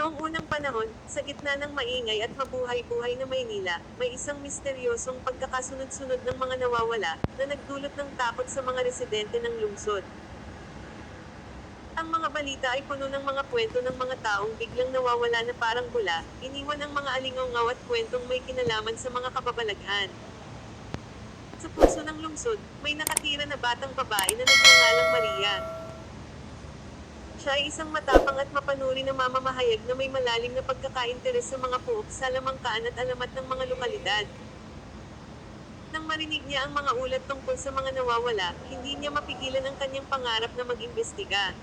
Noong unang panahon, sa gitna ng maingay at mabuhay-buhay na Maynila, may isang misteryosong pagkakasunod-sunod ng mga nawawala, na nagdulot ng takot sa mga residente ng lungsod. Ang mga balita ay puno ng mga kwento ng mga taong biglang nawawala na parang bula, iniwan ang mga alingaw at kwentong may kinalaman sa mga kababalaghan. Sa puso ng lungsod, may nakatira na batang babae na nagngangalang Maria. Siya ay isang matapang at mapanuri na mamamahayag na may malalim na pagkakainteres sa mga puok, salamangkaan at alamat ng mga lokalidad. Nang marinig niya ang mga ulat tungkol sa mga nawawala, hindi niya mapigilan ang kanyang pangarap na mag-imbestiga.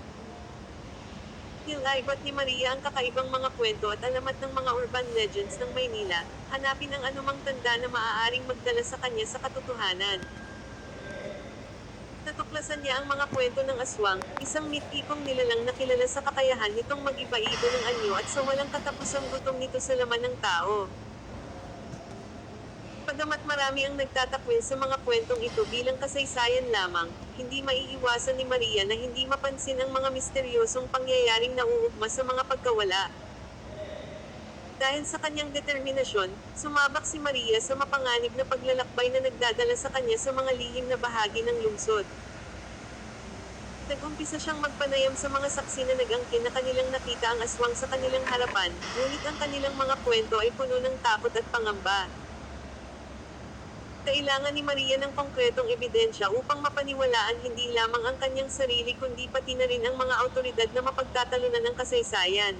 Nilaibat ni Maria ang kakaibang mga kwento at alamat ng mga urban legends ng Maynila, hanapin ang anumang tanda na maaaring magdala sa kanya sa katotohanan. Natuklasan niya ang mga kwento ng aswang, isang mitipong nilalang na kilala sa kakayahan nitong mag-iba-iba ng anyo at sa walang katapusang gutom nito sa laman ng tao. Bagamat marami ang nagtatakwil sa mga kwentong ito bilang kasaysayan lamang, hindi maiiwasan ni Maria na hindi mapansin ang mga misteryosong pangyayaring nauugma sa mga pagkawala. Dahil sa kanyang determinasyon, sumabak si Maria sa mapanganib na paglalakbay na nagdadala sa kanya sa mga lihim na bahagi ng lungsod. Nag-umpisa siyang magpanayam sa mga saksi na nag-angkin na kanilang nakita ang aswang sa kanilang harapan, ngunit ang kanilang mga kwento ay puno ng takot at pangamba. Kailangan ni Maria ng konkretong ebidensya upang mapaniwalaan hindi lamang ang kanyang sarili kundi pati na rin ang mga awtoridad na mapagtatalunan ng kasaysayan.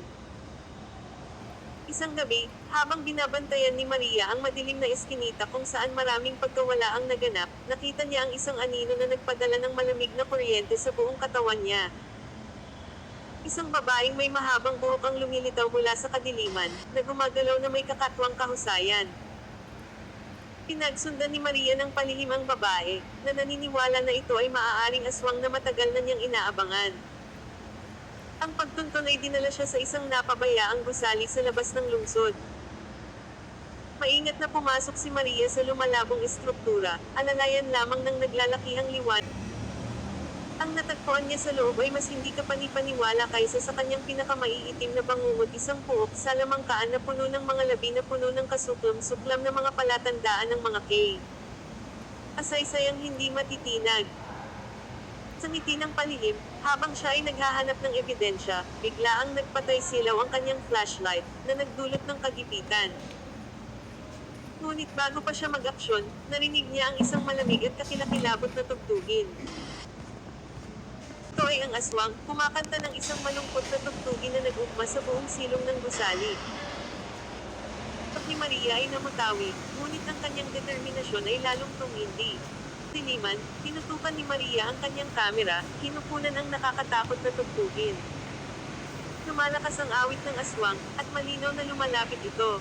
Isang gabi, habang binabantayan ni Maria ang madilim na eskinita kung saan maraming pagkawala ang naganap, nakita niya ang isang anino na nagpadala ng malamig na kuryente sa buong katawan niya. Isang babaeng may mahabang buhok ang lumilitaw mula sa kadiliman, na gumagalaw na may kakatwang kahusayan. Pinagsundan ni Maria ng palihim ang babae, na naniniwala na ito ay maaaring aswang na matagal na niyang inaabangan. Ang pagtunton ay dinala siya sa isang napabayaang gusali sa labas ng lungsod. Maingat na pumasok si Maria sa lumalabong estruktura, alalayan lamang ng naglalakihang liwan. Ang natagpuan niya sa loob ay mas hindi kapani-paniwala kaysa sa kanyang pinakamaiitim na bangungot, isang puok, salamangkaan na puno ng mga labi na puno ng kasuklam-suklam na mga palatandaan ng mga K. Asaysayang hindi matitinag. Sa ngiti ng palihim, habang siya ay naghahanap ng ebidensya, biglaang nagpatay silaw ang kanyang flashlight, na nagdulot ng kagipitan. Ngunit bago pa siya mag-aksyon, narinig niya ang isang malamig at kakilakilabot na tugtugin. Ito ay ang aswang, kumakanta ng isang malungkot na tugtugin na nag-ugma sa buong silong ng gusali. Pag ni Maria ay namutawi, ngunit ang kanyang determinasyon ay lalong tumindi. Diliman, tinutukan ni Maria ang kanyang kamera, kinukunan ang nakakatakot na tugtugin. Lumalakas ang awit ng aswang, at malinaw na lumalapit ito.